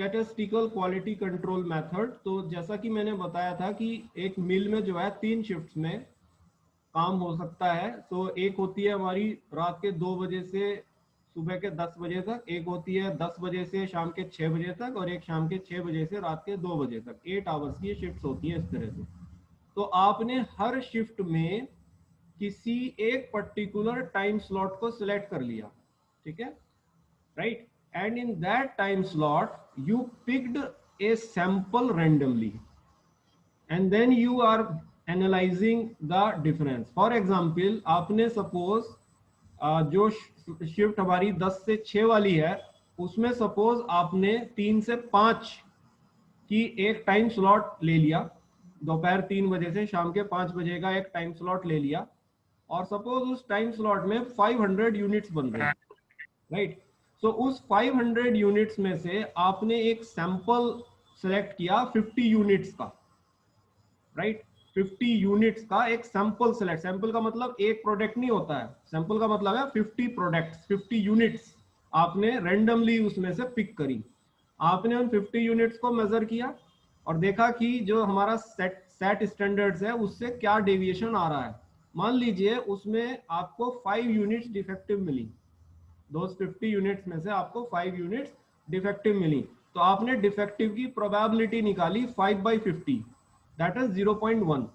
Statistical quality control method. तो जैसा कि मैंने बताया था कि एक मिल में जो है 3 शिफ्ट्स में काम हो सकता है। तो एक होती है हमारी रात के 2 बजे से सुबह के 10 बजे तक, एक होती है 10 बजे से शाम के 6 बजे तक, और एक शाम के 6 बजे से रात के 2 बजे तक। 8 आवर्स की शिफ्ट्स होती है इस तरह से। तो आपने हर शिफ्ट में किसी एक पर्टिकुलर टाइम स्लॉट को सिलेक्ट कर लिया, ठीक है, right, and in that time slot you picked a sample randomly and then you are analysing the difference. For example, आपने सपोज जो शिफ्ट हमारी 10 से 6 वाली है, उसमें सपोज आपने 3 से 5 की एक टाइम स्लॉट ले लिया, दोपहर 3 बजे से शाम के 5 बजे का एक टाइम स्लॉट ले लिया, और सपोज उस टाइम स्लॉट में 500 यूनिट्स बन रहे हैं, राइट। सो उस 500 यूनिट्स में से आपने एक सैंपल सेलेक्ट किया 50 यूनिट्स का, राइट। 50 यूनिट्स का एक सैंपल सेलेक्ट, सैंपल का मतलब एक प्रोडक्ट नहीं होता है, सैंपल का मतलब है 50 प्रोडक्ट्स, 50 यूनिट्स आपने रैंडमली उसमें से पिक करी। आपने उन 50 यूनिट्स को मेजर किया और देखा कि जो हमारा सेट स्टैंडर्ड्स है उससे क्या डेविएशन आ रहा है। मान लीजिए उसमें आपको 5 यूनिट्स डिफेक्टिव मिली, दोस 50 यूनिट्स में से आपको 5 यूनिट्स डिफेक्टिव मिली, तो आपने डिफेक्टिव की प्रोबेबिलिटी निकाली 5/50, दैट इज 0.1,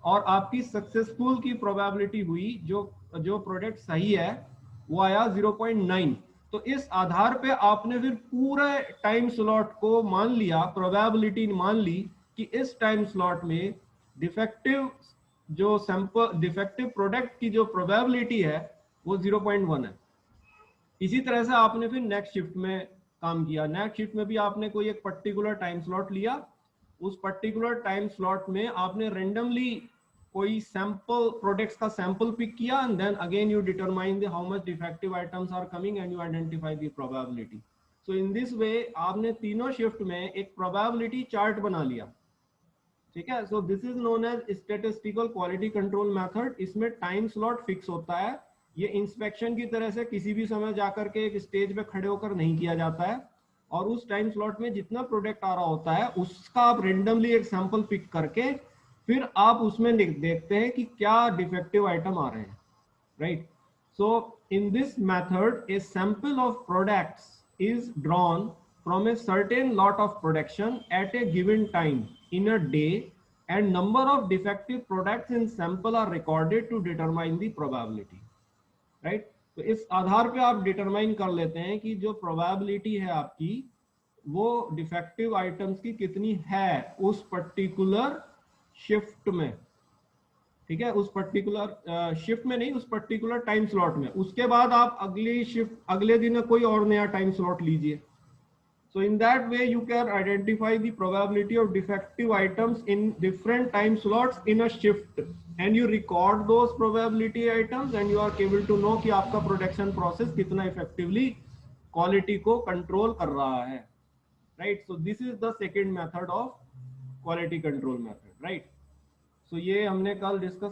और आपकी सक्सेसफुल की प्रोबेबिलिटी हुई, जो प्रोडक्ट सही है वो आया 0.9। तो इस आधार पे आपने फिर पूरे टाइम स्लॉट को मान लिया, प्रोबेबिलिटी मान ली कि इस टाइम स्लॉट में डिफेक्टिव जो सैंपल डिफेक्टिव प्रोडक्ट की जो प्रोबेबिलिटी है वो 0.1 है। इसी तरह से आपने फिर नेक्स्ट शिफ्ट में काम किया। नेक्स्ट शिफ्ट में भी आपने कोई एक पर्टिकुलर टाइम स्लॉट लिया, उस पर्टिकुलर टाइम स्लॉट में आपने रेंडमली कोई सैंपल प्रोडक्ट्स का सैंपल पिक किया, and then again you determine the how much defective items are coming and you identify the probability. So in this way आपने तीनों shift में एक प्रोबेबिलिटी चार्ट बना लिया, ठीक है। So this is known as statistical quality control method. इसमें time slot fix होता है, ये इंस्पेक्शन की तरह से किसी भी समय जाकर के एक स्टेज पे खड़े होकर नहीं किया जाता है, और उस टाइम स्लॉट में जितना प्रोडक्ट आ रहा होता है उसका आप रेंडमली एक सैंपल पिक करके फिर आप उसमें देखते हैं कि क्या डिफेक्टिव आइटम आ रहे हैं, right. So in this method a sample of products is drawn from a certain lot of production at a given time in a day, and number of defective products in sample are recorded to determine the probability, right। तो इस आधार पे आप determine कर लेते हैं कि जो probability है आपकी वो डिफेक्टिव आइटम्स की कितनी है उस पर्टिकुलर शिफ्ट में, ठीक है, उस पर्टिकुलर शिफ्ट में नहीं, उस पर्टिकुलर टाइम स्लॉट में। उसके बाद आप अगली शिफ्ट अगले दिन कोई और नया टाइम स्लॉट लीजिए। So in that way you can identify the probability of defective items in different time slots in a shift, and you record those probability items and you are able to know कि आपका production process कितना effectively quality को control कर रहा है, right. So this is the second method of quality control method, right. सो ये हमने कल डिस्कस